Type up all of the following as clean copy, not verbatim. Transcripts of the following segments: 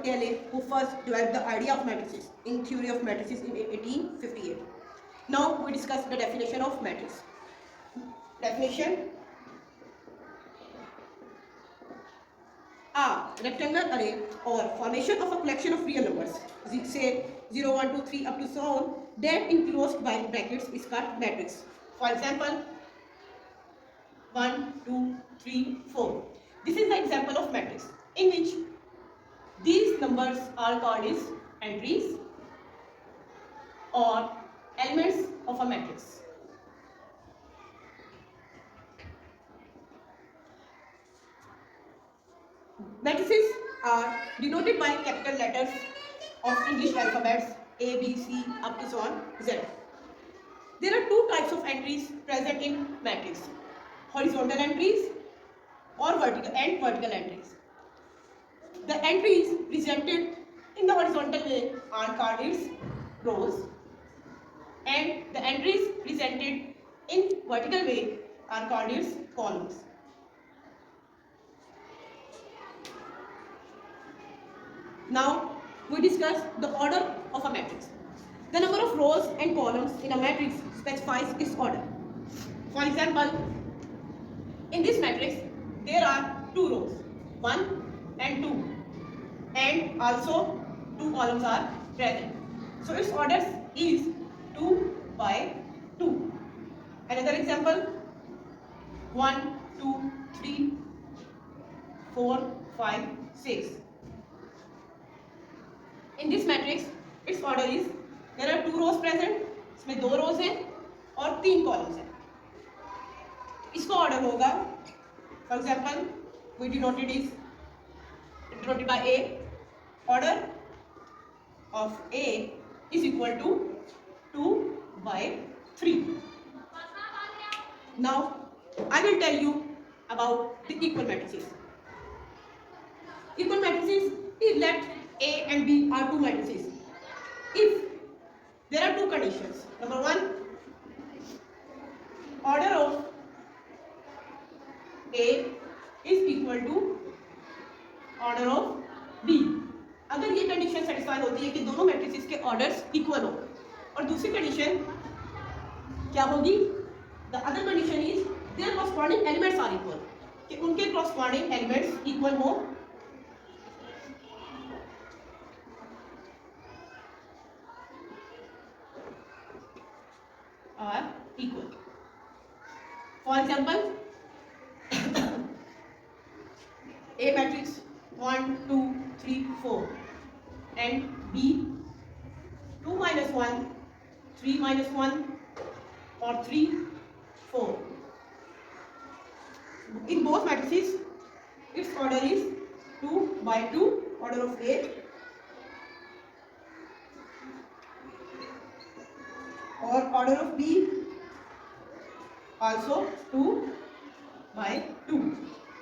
Robert Cayley, who first developed the idea of matrices in theory of matrices in 1858. Now we discuss the definition of matrix. Definition: a rectangular array or formation of a collection of real numbers, say 0, 1, 2, 3 up to so on, that enclosed by brackets is called matrix. For example, 1, 2, 3, 4. This is the example of matrix in which these numbers are called as entries or elements of a matrix. Matrices are denoted by capital letters of English alphabets A, B, C up to so on Z. There are two types of entries present in matrix: horizontal entries or vertical entries. The entries presented in the horizontal way are called as rows, and the entries presented in vertical way are called as columns. Now we discuss the order of a matrix. The number of rows and columns in a matrix specifies its order. For example, in this matrix there are two rows, 1 and 2, and also two columns are present. So its order is 2 by 2. Another example, 1, 2, 3, 4, 5, 6. In this matrix its order is, there are two rows present, इसमें दो rows हैं और तीन columns हैं. इसका order होगा, for example we denoted by A. Order of A is equal to 2 by 3. Now I will tell you about the equal matrices. Equal matrices is let A and B are two matrices if there are two conditions. Number one, order of A is equal to order of B. अगर ये condition satisfy होती है कि दोनों matrices के orders equal हो, और दूसरी कंडीशन क्या होगी, the other condition is their corresponding elements are equal, कि उनके कॉरस्पॉन्डिंग एलिमेंट्स इक्वल हो. Are equal. For example, A matrix 1, 2, 3, 4 and B 2 minus 1, 3 minus 1 or 3, 4. In both matrices its order is 2 by 2, order of A, और order of B also 2 by 2.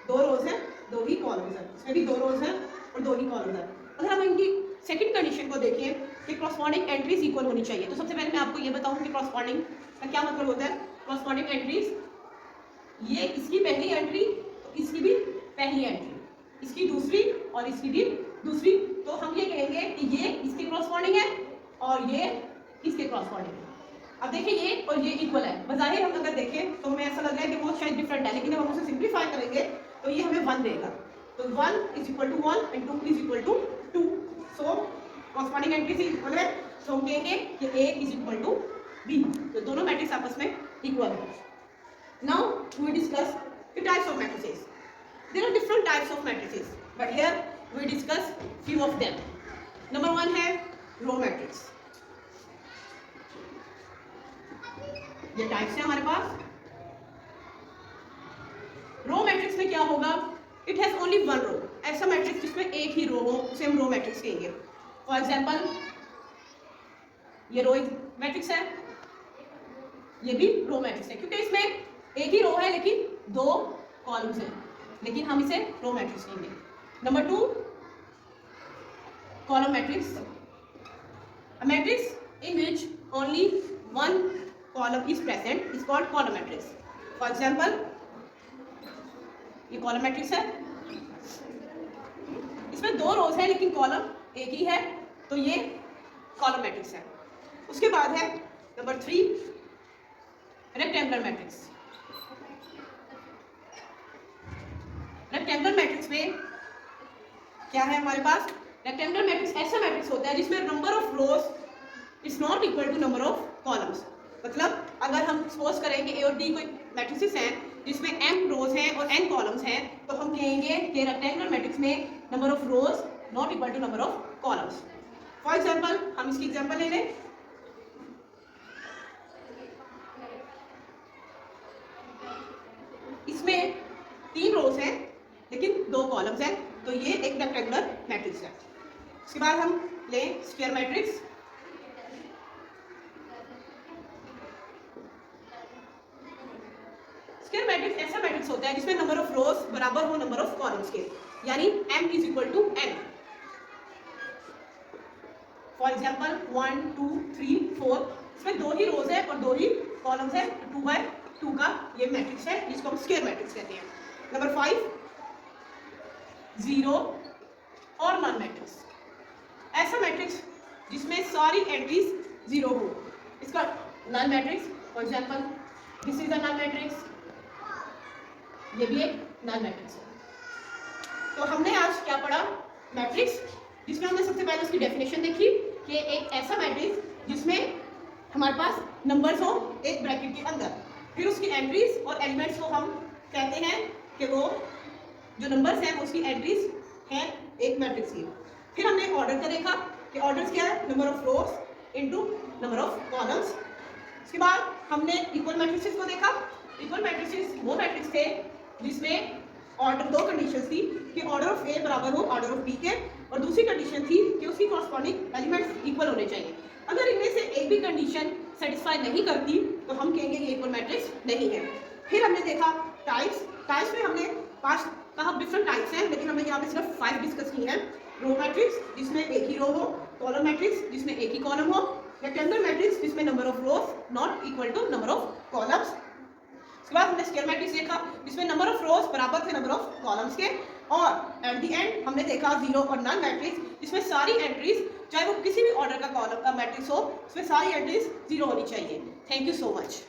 दो रोज हैं, दो ही columns हैं, इसमें भी दो रोज हैं और दो ही कॉलम्स हैं. अगर हम इनकी सेकंड कंडीशन को देखें कि कॉरस्पॉन्डिंग एंट्रीज इक्वल होनी चाहिए, तो सबसे पहले मैं आपको ये बताऊं कि कॉरस्पॉन्डिंग का क्या मतलब होता है. कॉरस्पॉन्डिंग एंट्रीज, ये इसकी पहली एंट्री तो इसकी भी पहली एंट्री, इसकी दूसरी और इसकी भी दूसरी, तो हम ये कहेंगे कि ये इसके कॉरस्पॉन्डिंग है और ये इसके कॉरस्पॉन्डिंग है. अब देखिए ये और ये इक्वल है, बज़ाहिर हम अगर देखें तो हमें ऐसा लग रहा है कि वो शायद डिफरेंट है, लेकिन जब हम उसे सिंप्लीफाई करेंगे तो ये हमें 1 देगा. तो 1 is equal to 1 and 2 is equal to 2. So corresponding entry से इक्वल है, तो हम कहेंगे कि A is equal to B. तो दोनों मैट्रिक्स आपस में इक्वल है. Now we discuss the types of matrices. There are different types of matrices, but here we discuss few of them. Number 1 है रो मैट्रिक्स. ये टाइप्स है हमारे पास. Row matrix में क्या होगा, it has only one row. ऐसा matrix जिसमें एक ही रो हो उसे हम रो मैट्रिक्स कहेंगे. फॉर एग्जांपल ये रो मैट्रिक्स है, ये भी रो मैट्रिक्स है, क्योंकि इसमें एक ही रो है लेकिन दो कॉलम्स हैं, लेकिन हम इसे रो मैट्रिक्स कहेंगे. Number 2, column matrix. A matrix in which only one column is present is called column matrix. For example, ये column matrix है, इसमें 2 रोज है लेकिन कॉलम एक ही है, तो ये कॉलम मैट्रिक्स है। उसके बाद है number 3 rectangular matrix. Rectangular matrix में क्या है हमारे पास? रेक्टेंगुलर मैट्रिक्स ऐसा मैट्रिक्स होता है जिसमें number of rows is not equal to number of columns. मतलब अगर हम सपोज करें कि ए और डी कोई मैट्रिक्स हैं जिसमें m रोज हैं और n कॉलम्स हैं, तो हम कहेंगे कि रेक्टेंगुलर मैट्रिक्स में number of rows not equal to number of columns. For example हम इसकी एग्जांपल ले लें। इसमें 3 रोज हैं लेकिन 2 कॉलम्स हैं, तो ये एक रेक्टेंगुलर मैट्रिक्स है। उसके बाद हम लें स्क्वायर मैट्रिक्स। स्क्वायर मैट्रिक्स ऐसा मैट्रिक्स होता है जिसमें नंबर ऑफ रोज बराबर हो नंबर ऑफ कॉलम्स के, यानी m is equal to n। For example 1 2 3 4, इसमें 2 ही रोज है और 2 ही कॉलम्स है, 2 बाय 2 का ये मैट्रिक्स है जिसको हम स्क्वायर मैट्रिक्स कहते हैं। नंबर 5 0 और नन मैट्रिक्स, ऐसा मैट्रिक्स जिसमें सारी एंट्रीज 0 हो, इसका null matrix. For example this is a null matrix, ये भी एक नल मैट्रिक्स है। तो हमने आज क्या पढ़ा? मैट्रिक्स, जिसमें हमने सबसे पहले उसकी डेफिनेशन देखी कि एक ऐसा मैट्रिक्स जिसमें हमारे पास नंबर्स हो एक ब्रैकेट के अंदर, फिर उसकी एंट्रीज और एलिमेंट्स को हम कहते हैं कि वो जो नंबर्स हैं उसकी एंट्रीज हैं एक मैट्रिक्स की। फिर हमने ऑर्डर का देखा कि ऑर्डर्स क्या है? Number of rose into number of columns. उसके बाद हमने इक्वल मैट्रिक्सेस को देखा। इक्वल मैट्रिक्सेस वो मैट्रिक्स थे जिसमें ऑर्डर 2 कंडीशन थी कि ऑर्डर ऑफ ए बराबर हो ऑर्डर ऑफ बी के, और दूसरी कंडीशन थी कि उसकी कॉरस्पॉन्डिंग एलिमेंट्स इक्वल होने चाहिए। अगर इनमें से एक भी कंडीशन सेटिस्फाई नहीं करती तो हम कहेंगे ये इक्वल मैट्रिक्स नहीं है। फिर हमने देखा टाइप्स। टाइप्स में हमने 5 कहा डिफरेंट टाइप्स हैं, लेकिन हमने यहाँ पे सिर्फ 5 डिस्कस की हैं। रो मैट्रिक्स जिसमें एक ही रो हो, कॉलम मैट्रिक्स जिसमें एक ही कॉलम हो, रेक्टेंगुलर मैट्रिक्स जिसमें number of rows not equal to number of columns. उसके बाद हमने स्क्वायर मैट्रिक्स देखा जिसमें नंबर ऑफ रोज बराबर थे नंबर ऑफ कॉलम्स के, और एट द एंड हमने देखा 0 और नल मैट्रिक्स जिसमें सारी एंट्रीज चाहे वो किसी भी ऑर्डर का कॉलम का मैट्रिक्स हो उसमें सारी एंट्रीज 0 होनी चाहिए। Thank you so much.